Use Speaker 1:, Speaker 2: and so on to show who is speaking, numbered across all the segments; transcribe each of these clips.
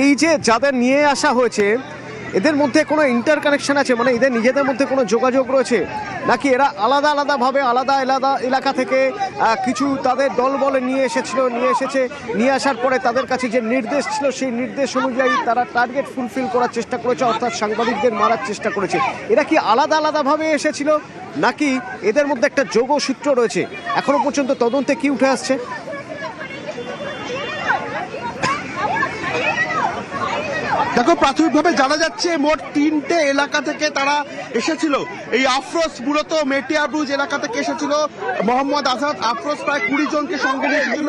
Speaker 1: এই যে যাদের নিয়ে আসা হয়েছে এদের মধ্যে কোনো ইন্টার কানেকশন আছে, মানে এদের নিজেদের মধ্যে কোনো যোগাযোগ রয়েছে নাকি এরা আলাদা আলাদাভাবে আলাদা আলাদা এলাকা থেকে কিছু তাদের দল বলে নিয়ে আসার পরে তাদের কাছে যে নির্দেশ ছিল সেই নির্দেশ অনুযায়ী তারা টার্গেট ফুলফিল করার চেষ্টা করেছে, অর্থাৎ সাংবাদিকদের মারার চেষ্টা করেছে। এরা কি আলাদা আলাদাভাবে এসেছিল নাকি এদের মধ্যে একটা যোগসূত্র রয়েছে? এখনো পর্যন্ত তদন্তে কি উঠে আসছে?
Speaker 2: দেখো, প্রাথমিকভাবে জানা যাচ্ছে মোট 3টে এলাকা থেকে তারা এসেছিল। এই আফরোজ মূলত মেটিয়াবুজ এলাকা থেকে এসেছিল। মোহাম্মদ আজাদ আফরোজ প্রায় 20 জনকে সঙ্গে নিয়ে এসেছিল।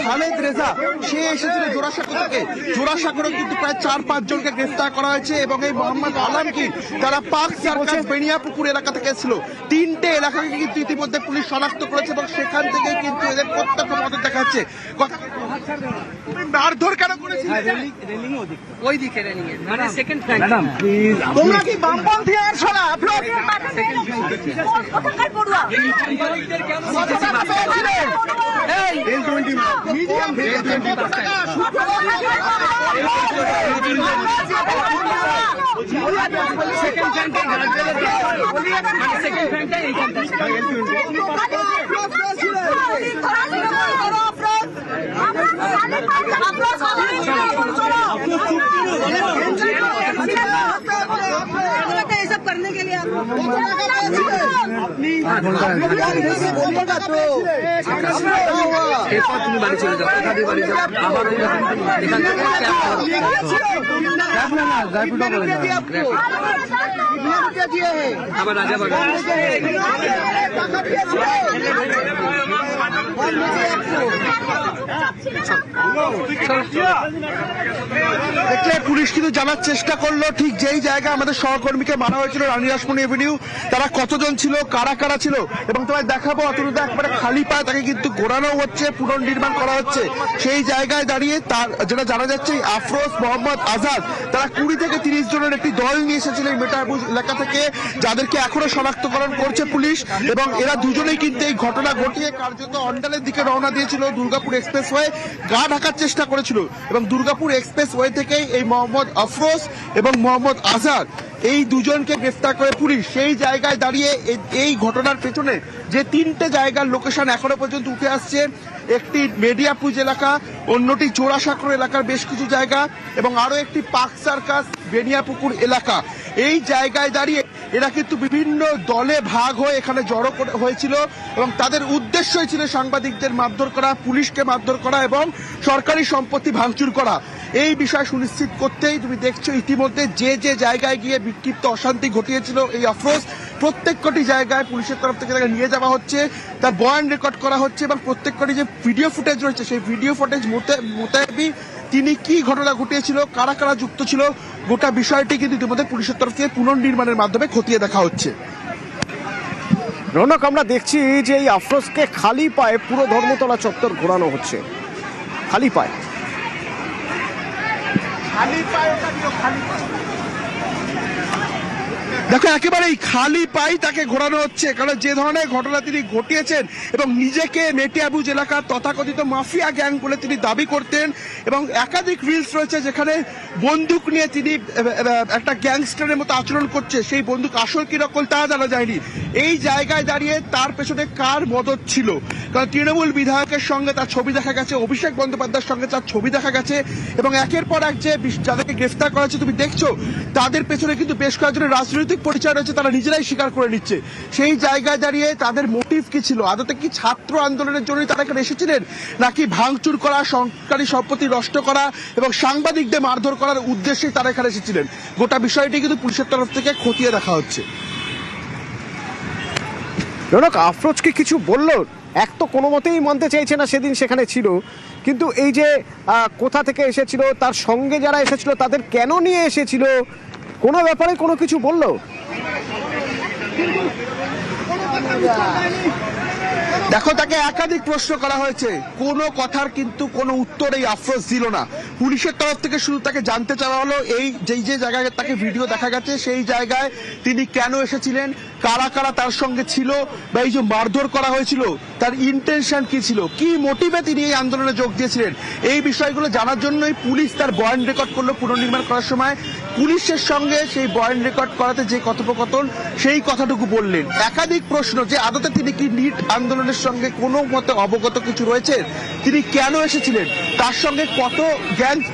Speaker 2: খালেদ রেজা সে এসেছিল জোড়াসাঁকো থেকে। জোড়াসাঁকোরে কিন্তু প্রায় 4-5 জনকে গ্রেফতার করা হয়েছে এবং এই মোহাম্মদ আলমগীর তারা পাক সার্কাস বেনিয়াপুকুর এলাকা থেকে এসেছিল। 3টে এলাকাকে কিন্তু ইতিমধ্যে পুলিশ শনাক্ত করেছে এবং সেখান থেকে কিন্তু এদের প্রত্যক্ষ মদত দেখা যাচ্ছে। মারধর কেন করেছিলেন?
Speaker 3: ওই দিকে রেলিং এ মানে সেকেন্ড ফ্ল্যাঙ্ক।
Speaker 2: ম্যাডাম প্লিজ, তোমরা কি বামপন্থী আছো না? আপনারা
Speaker 4: কোথাকার পড়ুয়া
Speaker 3: সাংবাদিকদের কেন
Speaker 2: এই L20 মিডিয়াম
Speaker 3: সেকেন্ড ফ্ল্যাঙ্কটা সেকেন্ড ফ্ল্যাঙ্কটা এইখানটা
Speaker 4: सब करने के लिए
Speaker 3: এরপর তুমি বাড়ি চলে যাও, কোথা দিয়ে বাড়ি যাও, আবার এখান থেকে আবার রাজাবাগ।
Speaker 2: দেখলে পুলিশ কিন্তু জানার চেষ্টা করলো ঠিক যেই জায়গায় আমাদের সহকর্মীকে মারা হয়েছিল রানী রাসমণি এভিনিউ, তারা কতজন ছিল, কারা কারা ছিল এবং তোমায় দেখাবো। অতটা একবারে খালি পায় তাকে কিন্তু ঘোরানো হচ্ছে, পুনর্নির্মাণ করা হচ্ছে। সেই জায়গায় দাঁড়িয়ে তার যেটা জানা যাচ্ছে আফরোজ মোহাম্মদ আজাদ তারা 20 থেকে 30 জনের একটি দল নিয়ে এসেছিল এই মেটাবুজ এলাকা থেকে, যাদেরকে এখনো শনাক্তকরণ করছে পুলিশ। এবং এরা দুজনেই কিন্তু এই ঘটনা ঘটিয়ে কার্যত অন্ডালের দিকে রওনা দিয়েছিল। দুর্গাপুর এক্সপ্রেসওয়ে গা ঢাকার চেষ্টা করেছিল এবং দুর্গাপুর এক্সপ্রেসওয়ে থেকেই এই মোহাম্মদ আফরোজ এবং মোহাম্মদ আজাদ এই দুজনকে গ্রেফতার করে পুলিশ। সেই জায়গায় দাঁড়িয়ে এই ঘটনার পেছনে যে 3টে জায়গার লোকেশন এখনো পর্যন্ত উঠে আসছে, একটি মেডিয়াপুজ এলাকা, অন্যটি জোড়াসাঁকো এলাকার বেশ কিছু জায়গা এবং আরো একটি পাক সার্কাস বেনিয়াপুকুর এলাকা। এই জায়গায় দাঁড়িয়ে এরা কিন্তু বিভিন্ন দলে ভাগ হয়ে এখানে জড়ো হয়েছিল এবং তাদের উদ্দেশ্যই ছিল সাংবাদিকদের মারধর করা, পুলিশকে মারধর করা এবং সরকারি সম্পত্তি ভাঙচুর করা। এই বিষয় সুনিশ্চিত করতেই তুমি দেখছো ইতিমধ্যে যে যে জায়গায় গিয়ে বিক্ষিপ্ত অশান্তি ঘটিয়েছিল এই আফরোজ, প্রত্যেকটি জায়গায় পুলিশের তরফ থেকে তাকে নিয়ে যাওয়া হচ্ছে, তার বয়ান রেকর্ড করা হচ্ছে এবং প্রত্যেকটি যে ভিডিও ফুটেজ রয়েছে সেই ভিডিও ফুটেজ মোতাবেক তিনি কি ঘটনা ঘটিয়েছিল, কারা কারা যুক্ত ছিল, গোটা বিষয়টি কিন্তু ইতিমধ্যে পুলিশের তরফ থেকে পুনর্নির্মাণের মাধ্যমে খতিয়ে দেখা হচ্ছে।
Speaker 1: রৌনক, আমরা দেখছি যে এই আফরোজকে খালি পায়ে পুরো ধর্মতলা চত্বর ঘোরানো হচ্ছে, খালি পায়ে।
Speaker 2: দেখো, একেবারেই খালি পাই তাকে ঘোরানো হচ্ছে, কারণ যে ধরনের ঘটনা তিনি ঘটিয়েছেন এবং নিজেকে মেটিয়াবুজ এলাকার তথাকথিত মাফিয়া গ্যাং বলে তিনি দাবি করতেন এবং একাধিক রিলস রয়েছে যেখানে বন্দুক নিয়ে তিনি একটা গ্যাংস্টারের মতো আচরণ করছে। সেই বন্দুক আসল কি নকল তা জানা যায়নি। এই জায়গায় দাঁড়িয়ে তার পেছনে কার মদত ছিল, কারণ তৃণমূল বিধায়কের সঙ্গে তার ছবি দেখা গেছে, অভিষেক বন্দ্যোপাধ্যায়ের সঙ্গে তার ছবি দেখা গেছে এবং একের পর এক যে যাদেরকে গ্রেফতার করা হচ্ছে তুমি দেখছো তাদের পেছনে কিন্তু বেশ কয়েকজনের রাজনৈতিক পরিচয় রয়েছে, তারা নিজেরাই স্বীকার করে নিচ্ছে। সেই জায়গায় দাঁড়িয়ে তাদের মোটিভ কি ছিল? আদতে কি ছাত্র আন্দোলনের জন্যই তারা এখানে এসেছিলেন নাকি ভাঙচুর করা, সরকারি সম্পত্তি নষ্ট করা এবং সাংবাদিকদের মারধর করার উদ্দেশ্যেই তারা এখানে এসেছিলেন? গোটা বিষয়টি কিন্তু পুলিশের তরফ থেকে খতিয়ে দেখা হচ্ছে।
Speaker 1: রৌনক, আফরোজকে কিছু বললো? এক তো কোনো মতেই মানতে চাইছে না সেদিন সেখানে ছিল, কিন্তু এই যে কোথা থেকে এসেছিল, তার সঙ্গে যারা এসেছিল তাদের কেন নিয়ে এসেছিল, কোনো ব্যাপারে কোনো কিছু বললো?
Speaker 2: দেখো, তাকে একাধিক প্রশ্ন করা হয়েছে, কোনো কথার কিন্তু কোনো উত্তর এই আফরোজ দিল না। পুলিশের তরফ থেকে শুধু তাকে জানতে চাওয়া হলো এই যে জায়গায় তাকে ভিডিও দেখা গেছে সেই জায়গায় তিনি কেন এসেছিলেন, কারা কারা তার সঙ্গে ছিল বা এই যে মারধর করা হয়েছিল তার ইন্টেনশন কি ছিল, কি মোটিভে তিনি এই আন্দোলনে যোগ দিয়েছিলেন, এই বিষয়গুলো জানার জন্যই পুলিশ তার বয়ান রেকর্ড করলো। পুনর্নির্মাণ করার সময় পুলিশের সঙ্গে সেই বয়ান রেকর্ড করাতে যে কথোপকথন সেই কথাটুকু বললেন। একাধিক প্রশ্ন যে আদতে তিনি কি নিট আন্দোলনের সঙ্গে কোনো মতে অবগত কিছু রয়েছে, তিনি কেন এসেছিলেন, তার সঙ্গে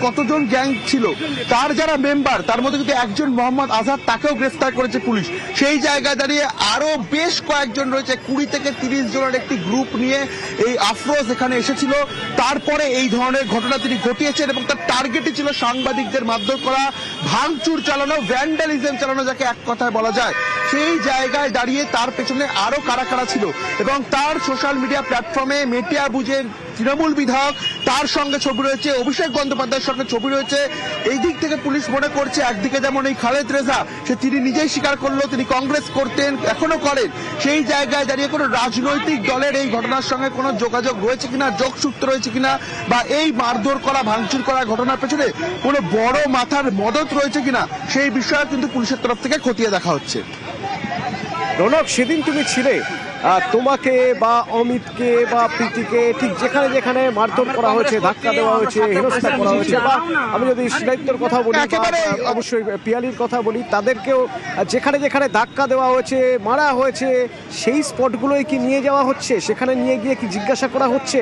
Speaker 2: কতজন গ্যাং ছিল, তার যারা মেম্বার তার মধ্যে কিন্তু একজন মোহাম্মদ আজাদ, তাকেও গ্রেফতার করেছে পুলিশ। সেই জায়গায় দাঁড়িয়ে আরো বেশ কয়েকজন রয়েছে, 20 থেকে 30 জনের একটি গ্রুপ নিয়ে এই আফরোজ এখানে এসেছিল। তারপরে এই ধরনের ঘটনা তিনি ঘটিয়েছেন এবং তার টার্গেটই ছিল সাংবাদিকদের মারধর করা, ভাঙচুর চালানো, ভ্যান্ডালিজম চালানো, যাকে এক কথায় বলা যায়। সেই জায়গায় দাঁড়িয়ে তার পেছনে আরো কারা কারা ছিল এবং তার সোশ্যাল মিডিয়া প্ল্যাটফর্মে মেটিয়া বুঝের তৃণমূল বিধায়ক, তার সঙ্গে ছবি রয়েছে, অভিষেক বন্দ্যোপাধ্যায়ের সঙ্গে ছবি রয়েছে। এই দিক থেকে পুলিশ মনে করছে একদিকে যেমন এই খালেদ রেজা, তিনি নিজেই স্বীকার করলো তিনি কংগ্রেস করতেন, এখনো করেন, সেই জায়গায় দাঁড়িয়ে কোনো রাজনৈতিক দলের এই ঘটনার সঙ্গে কোনো যোগাযোগ রয়েছে কিনা, যোগসূত্র রয়েছে কিনা, বা এই মারধর করা, ভাঙচুর করা ঘটনার পেছনে কোনো বড় মাথার মদত রয়েছে কিনা, সেই বিষয়ে কিন্তু পুলিশের তরফ থেকে খতিয়ে দেখা হচ্ছে।
Speaker 1: রৌনক, সেদিন তুমি ছিলে, তোমাকে বা অমিতকে বা প্রীতিকে ঠিক যেখানে যেখানে মারধর করা হয়েছে, ধাক্কা দেওয়া হয়েছে, হেনস্থা করা হয়েছে, বা আমি যদি শিলাইত্যর কথা বলি, অবশ্যই পিয়ালির কথা বলি, তাদেরকেও যেখানে যেখানে ধাক্কা দেওয়া হয়েছে, মারা হয়েছে, সেই স্পটগুলোই কি নিয়ে যাওয়া হচ্ছে, সেখানে নিয়ে গিয়ে কি জিজ্ঞাসা করা হচ্ছে?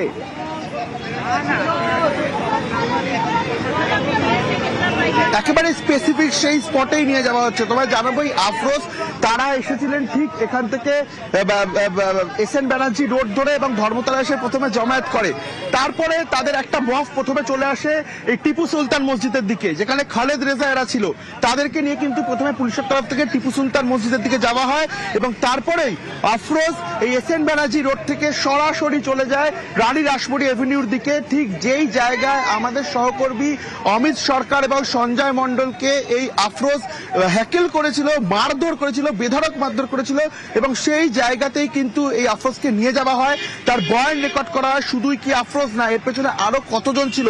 Speaker 2: একেবারে স্পেসিফিক সেই স্পটেই নিয়ে যাওয়া হচ্ছে। তোমায় জানাবোই আফরোজ তারা এসেছিলেন ঠিক এখান থেকে এসএন ব্যানার্জি রোড ধরে এবং ধর্মতলা এসে প্রথমে জমায়েত করে। তারপরে তাদের একটা মফ প্রথমে চলে আসে এই টিপু সুলতান মসজিদের দিকে, যেখানে খালেদ রেজা এরা ছিল। তাদেরকে নিয়ে কিন্তু প্রথমে পুলিশের তরফ থেকে টিপু সুলতান মসজিদের দিকে যাওয়া হয় এবং তারপরেই আফরোজ এই এসএন ব্যানার্জি রোড থেকে সরাসরি চলে যায় রানী রাসমণি এভিনিউর দিকে, ঠিক যেই জায়গায় আমাদের সহকর্মী অমিত সরকার এবং সঞ্জয় মণ্ডলকে এই আফরোজ হ্যাকেল করেছিল, মারধর করেছিল, বেধড়ক মারধর করেছিল এবং সেই জায়গাতেই কিন্তু এই আফরোজকে নিয়ে যাওয়া হয়। তার বয়ান রেকর্ড করা হয়। শুধুই কি আফরোজ না, এর পেছনে আরো কতজন ছিল,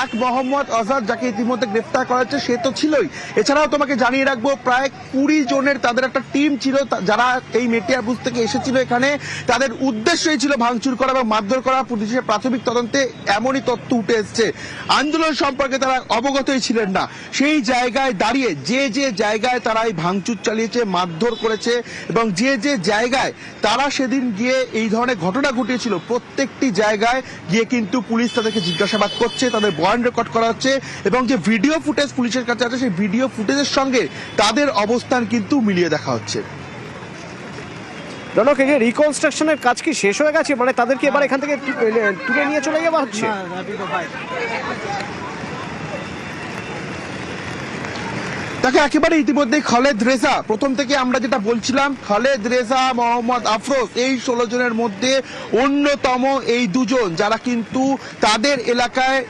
Speaker 2: এক মোহাম্মদ আজাদ যাকে ইতিমধ্যে গ্রেফতার করা হচ্ছে সে তো ছিলই, এছাড়াও তোমাকে জানিয়ে রাখবো প্রায় 20 জনের তাদের একটা টিম ছিল যারা এই মেটিয়াবুজ থেকে এসেছিল এখানে। তাদের উদ্দেশ্যই ছিল ভাঙচুর করা এবং মারধর করা। পুলিশের প্রাথমিক তদন্তে এমনই তথ্য উঠে এসছে। আন্দোলন সম্পর্কে তারা অবগতই ছিলেন না। সেই জায়গায় দাঁড়িয়ে যে যে জায়গায় তারা এই ভাঙচুর চালিয়েছে, মারধর করেছে এবং যে যে জায়গায় তারা সেদিন গিয়ে এই ধরনের ঘটনা ঘটিয়েছিল, প্রত্যেকটি জায়গায় গিয়ে কিন্তু পুলিশ তাদেরকে জিজ্ঞাসাবাদ করছে, তাদের বয়ান রেকর্ড করা হচ্ছে এবং যে ভিডিও ফুটেজ পুলিশের কাছে আছে সেই ভিডিও ফুটেজের সঙ্গে তাদের অবস্থান কিন্তু মিলিয়ে দেখা হচ্ছে।
Speaker 1: রৌনক, এই যে রিকনস্ট্রাকশনের কাজ কি শেষ হয়ে গেছে? মানে তাদেরকে এবার এখান থেকে তুলে নিয়ে চলে যাওয়া হচ্ছে?
Speaker 2: তাকে একেবারে ইতিমধ্যে খালেদ রেজা, প্রথম থেকে আমরা যেটা বলছিলাম, খালেদ রেজা, মোহাম্মদ আফরোজ, এই 16 জনের মধ্যে অন্যতম এই দুজন যারা কিন্তু তাদের এলাকায়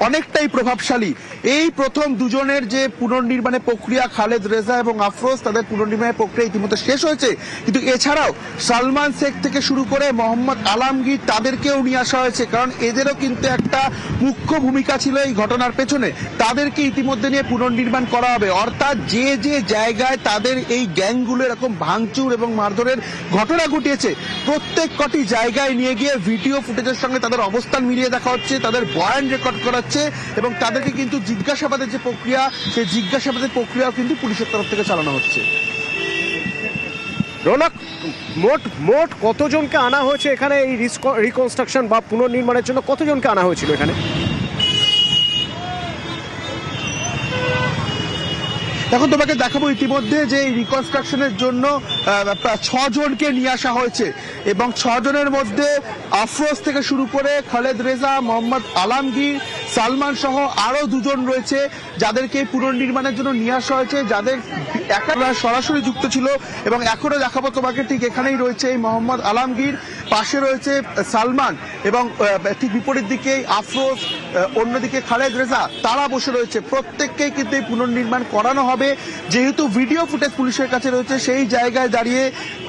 Speaker 2: অনেকটাই প্রভাবশালী। এই প্রথম দুজনের যে পুনর্নির্মাণের প্রক্রিয়া, খালেদ রেজা এবং আফরোজ, তাদের পুনর্নির্মাণের প্রক্রিয়া ইতিমধ্যে শেষ হয়েছে। কিন্তু এছাড়াও সালমান শেখ থেকে শুরু করে মোহাম্মদ আলমগীর, তাদেরকেও নিয়ে আসা হয়েছে, কারণ এদেরও কিন্তু একটা মুখ্য ভূমিকা ছিল এই ঘটনার পেছনে। তাদেরকে ইতিমধ্যে নিয়ে পুনর্নির্মাণ করা হবে। অর্থাৎ যে যে জায়গায় তাদের এই গ্যাংগুলো এরকম ভাঙচুর এবং মারধরের ঘটনা ঘটিয়েছে, প্রত্যেক কটি জায়গায় নিয়ে গিয়ে ভিডিও ফুটেজের সঙ্গে তাদের অবস্থান মিলিয়ে দেখা হচ্ছে, তাদের বয়ান রেকর্ড করা এবং তাদেরকে কিন্তু জিজ্ঞাসাবাদের যে প্রক্রিয়া, সেই জিজ্ঞাসাবাদের প্রক্রিয়াও কিন্তু পুলিশের তরফ থেকে চালানো হচ্ছে।
Speaker 1: রৌনক, মোট কতজনকে আনা হয়েছে এখানে এই রিকনস্ট্রাকশন বা পুনর্নির্মাণের জন্য? কতজনকে আনা হয়েছিল এখানে?
Speaker 2: এখন তোমাকে দেখাবো ইতিমধ্যে যে এই রিকনস্ট্রাকশনের জন্য 6 জনকে নিয়ে আসা হয়েছে এবং 6 জনের মধ্যে আফরোজ থেকে শুরু করে খালেদ রেজা, মোহাম্মদ আলমগীর, সালমান সহ আরো 2 জন রয়েছে যাদেরকে পুনর্নির্মাণের জন্য নিয়ে আসা হয়েছে, যাদের একেবারে সরাসরি যুক্ত ছিল। এবং এখনো দেখাবো তোমাকে, ঠিক এখানেই রয়েছে এই মোহাম্মদ আলমগীর, পাশে রয়েছে সালমান এবং ঠিক বিপরীত দিকে আফরোজ, অন্যদিকে খালেদ রেজা, তারা বসে রয়েছে। প্রত্যেককেই কিন্তু এই পুনর্নির্মাণ করানো হবে। যেহেতু ভিডিও ফুটেজ পুলিশের কাছে রয়েছে, সেই জায়গায় দাঁড়িয়ে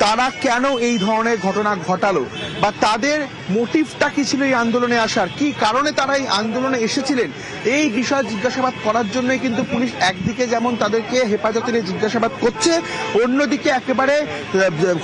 Speaker 2: তারা কেন এই ধরনের ঘটনা ঘটালো বা তাদের মোটিভটা কি ছিল এই আন্দোলনে আসার, কি কারণে তারা এই আন্দোলনে এসেছিলেন, এই বিষয়ে জিজ্ঞাসাবাদ করার জন্যই কিন্তু পুলিশ একদিকে যেমন তাদেরকে হেফাজতে নিয়ে জিজ্ঞাসাবাদ করছে, অন্যদিকে একেবারে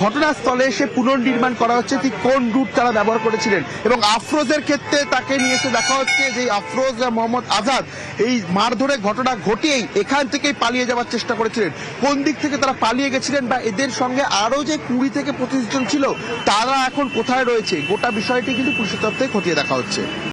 Speaker 2: ঘটনাস্থলে এসে পুনর্নির্মাণ করা হচ্ছে ঠিক কোন রুট তারা ব্যবহার করেছিলেন। এবং আফরোজের ক্ষেত্রে তাকে নিয়ে এসে দেখা হচ্ছে যে আফরোজ মোহাম্মদ আজাদ এই মারধরের ঘটনা ঘটিয়েই এখান থেকেই পালিয়ে যাওয়ার চেষ্টা করেছিলেন। কোন দিক থেকে তারা পালিয়ে গেছিলেন বা এদের সঙ্গে আরো যে 20 থেকে 25 জন ছিল তারা এখন কোথায় রয়েছে, গোটা বিষয়টি কিন্তু পুলিশের তরফ থেকে খতিয়ে দেখা হচ্ছে।